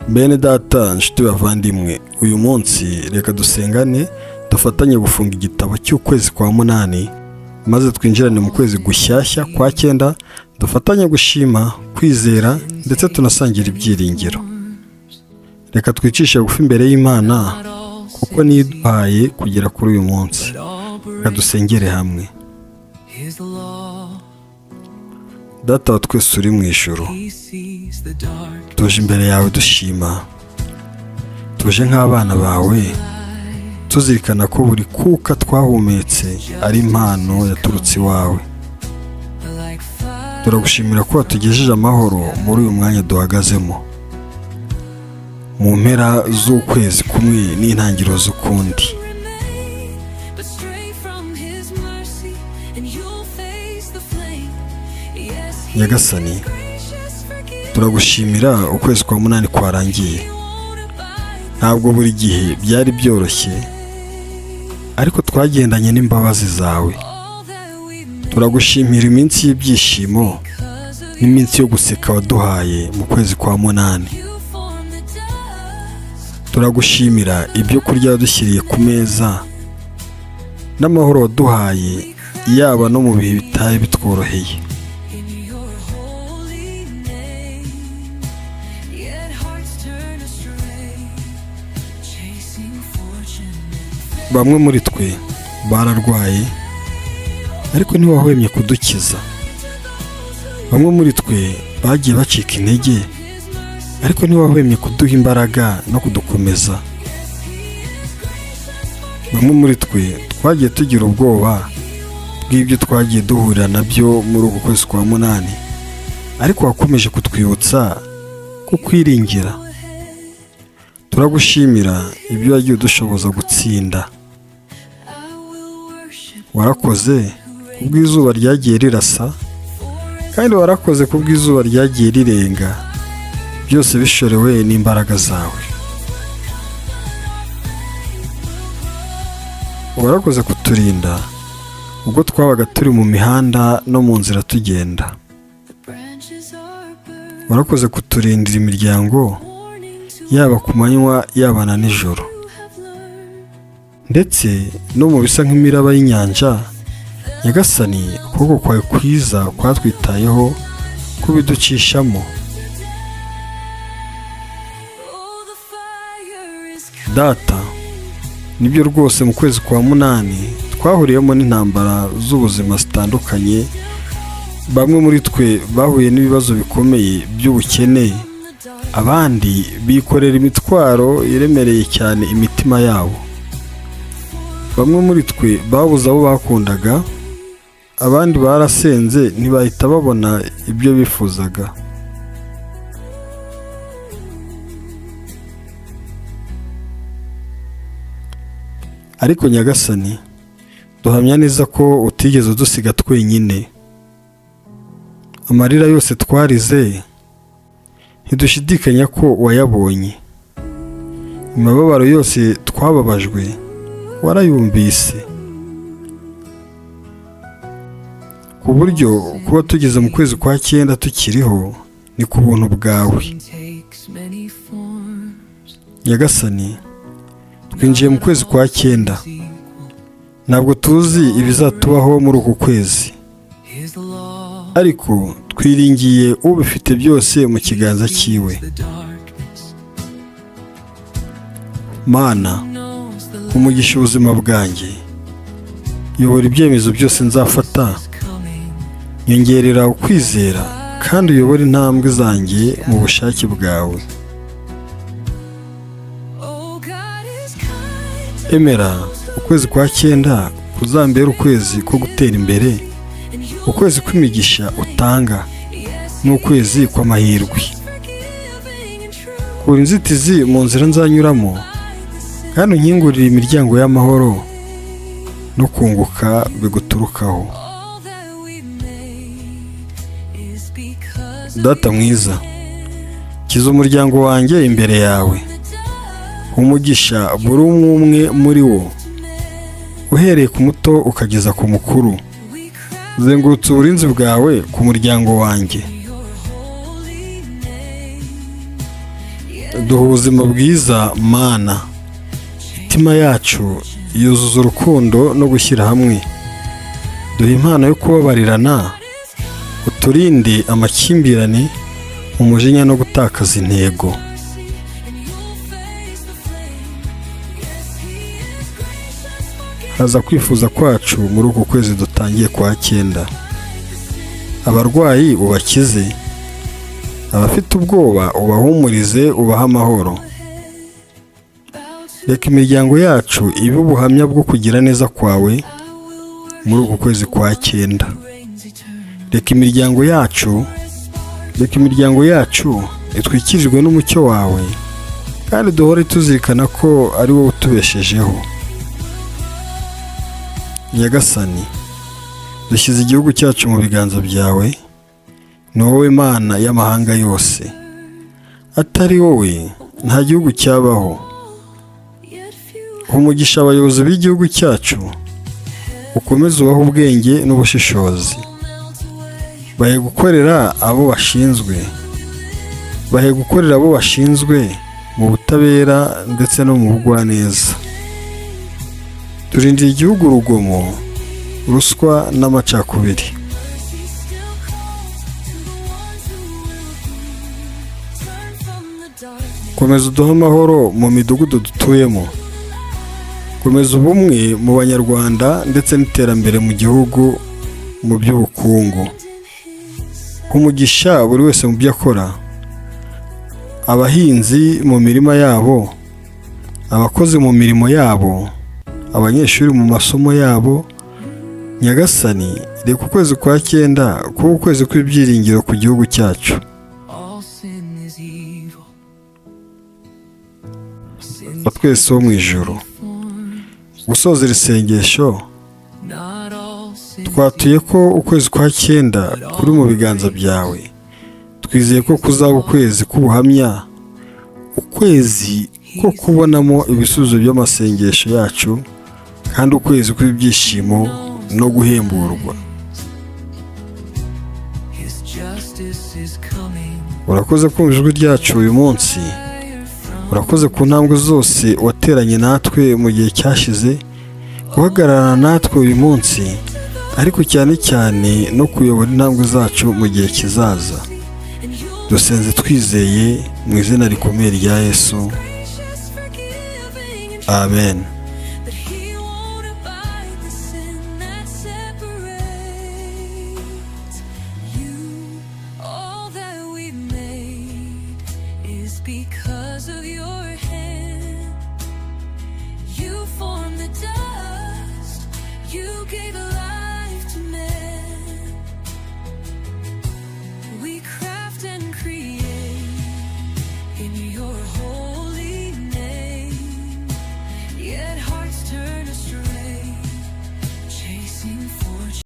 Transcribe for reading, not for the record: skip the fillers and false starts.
Bene data nshuti bavandimwe, uyu munsi reka dusengane dufatanye gufunga igitabo cy'ukwezi kwa munani maze twinjirane mu kwezi gushyashya kwa cyenda, dufatanye gushima, kwizera ndetse tunasangira ibyiringiro. Reka twicishe bugufi imbere y'Imana kuko niduhaye kugera kuri uyu munsi. Reka dusengere hamwe. Data wa twese uri mu ijuru, tuje imbere yawe dushima, tuje nk'abana bawe tuzirikana ko buri kuka twahumetse ari impano yaturutse iwawe. Turagushimira ko watugejeje amahoro muri uyu mwanya duhagazemo, mu mpera z'ukwezi kumwe n'intangiriro z'ukundi. Nyagasani, turagushimira ukwezi kwa munani kwarangiye. Ntabwo buri gihe byari byoroshye, ariko twagendanye n'imbabazi zawe. Turagushimira iminsi y'ibyishimo n'iminsi yo guseka waduhaye mu kwezi kwa munani. Turagushimira ibyo kurya wadushyiriye ku meza n'amahoro waduhaye, yaba no mu bihe bitari bitworoheye. Bamwe muri twe bararwaye ariko ntiwahwemye kudukiza. Bamwe muri twe bagiye bacika intege ariko ntiwahwemye kuduha imbaraga no kudukomeza. Bamwe muri twe twagiye tugira ubwoba bw'ibyo twagiye duhurira nabyo muri uku kwezi kwa munani, ariko wakomeje kutwibutsa kukwiringira. Turagushimira ibyo wagiye udushoboza gutsinda. Warakoze kubw'izuba ryagiye rirasa, kandi warakoze kubw'izuba ryagiye rirenga, byose bishorewe n'imbaraga zawe. Warakoze kuturinda ubwo twabaga turi mu mihanda no mu nzira tugenda. Warakoze kuturindira imiryango, yaba ku manywa yaba na nijoro, ndetse no mu bisa nk'imiraba y'inyanja. Nyagasani, ukuboko kwawe kwiza kwatwitayeho kubiducishamo. Data, nibyo rwose mu kwezi kwa munani twahuriyemo n'intambara z'ubuzima zitandukanye. Bamwe muri twe bahuye n'ibibazo bikomeye by'ubukene, abandi bikorera imitwaro iremereye cyane imitima yabo. Bamwe muri twe babuze abo bakundaga, abandi barasenze ntibahita babona ibyo bifuzaga. Ariko Nyagasani, duhamya neza ko utigeze udusiga twenyine. Amarira yose twarize ntidushidikanya ko wayabonye. Imibabaro yose twababajwe warayumvise, ku buryo kuba tugeze mu kwezi kwa cyenda tukiriho ni ku buntu bwawe. Nyagasani, twinjiye mu kwezi kwa cyenda, ntabwo tuzi ibizatubaho muri uku kwezi, ariko twiringiye ubifite byose mu kiganza cyiwe. Mana, umugisha ubuzima bwanjye, yobora ibyemezo byose nzafata, nyongerera ukwizera kandi uyobore intambwe zanjye mu bushake bwawe. Emera ukwezi kwa cyenda kuzambera ukwezi ko gutera imbere, ukwezi kw'imigisha utanga n'ukwezi kw'amahirwe. Kura inzitizi mu nzira nzanyuramo, kandi unkingurire imiryango y'amahoro no kunguka biguturukaho. Data mwiza, kiza umuryango wanjye imbere yawe. Umugisha buri umwe muri wo, uhereye ku muto ukageza ku mukuru. Zengurutse uburinzi bwawe ku muryango wanjye. duha ubuzima bwiza mana. Imitima yacu yuzuza urukundo no gushyira hamwe. Duha impano yo kubabarirana, uturinde amakimbirane, umujinya no gutakaza intego. Haza kwifuza kwacu muri uku kwezi dutangiye kwa 9. Abarwayi ubakize, abafite ubwoba ubahumurize, ubahe amahoro. Reka imiryango yacu ibe ubuhamya bwo kugira neza kwawe muri uku kwezi kwa 9. Reka imiryango yacu itwikirijwe n'umucyo wawe, kandi duhore tuzirikana ko ari wowe utubeshejeho. Nyagasani, dushyize igihugu cyacu mu biganza byawe. Ni wowe Mana y'amahanga yose. Atari wowe nta gihugu cyabaho. Umugisha abayobozi b'igihugu cyacu, ukomeze ubahe ubwenge n'ubushishozi. Bahe gukorera abo bashinzwe mu butabera ndetse no mu bugwaneza. Turindire igihugu urugomo, ruswa n'amacakubiri. Komeza uduhe amahoro mu midugudu dutuyemo. Komeza ubumwe mu banyarwanda ndetse n'iterambere mu gihugu mu by'ubukungu. Umugisha buri wese mu byo akora. Abahinzi mu mirima yabo, abakozi mu mirimo yabo, abanyeshuri mu masomo yabo. Nyagasani, reka ukwezi kwa 9 kuba ukwezi kw'ibyiringiro ku gihugu cyacu. Twese wo mu ijuru, gusoza iri sengesho, twatuye ko ukwezi kwa 9 kuri mu biganza byawe. Twizeye ko kuzaba ukwezi k'ubuhamya, ukwezi ko kubonamo ibisubizo by'amasengesho yacu, kandi ukwezi kw'ibyishimo no guhemburwa. Urakoze kumva ijwi ryacu uyu munsi. Urakoze ku ntambwe zose wateranye natwe mu gihe cyashize, guhagararana natwe uyu munsi, ariko cyane cyane no kuyobora intambwe zacu mu gihe kizaza. Dusenze twizeye mu izina rikomeye rya Yesu. Amen. Because of your hand, you formed the dust, you gave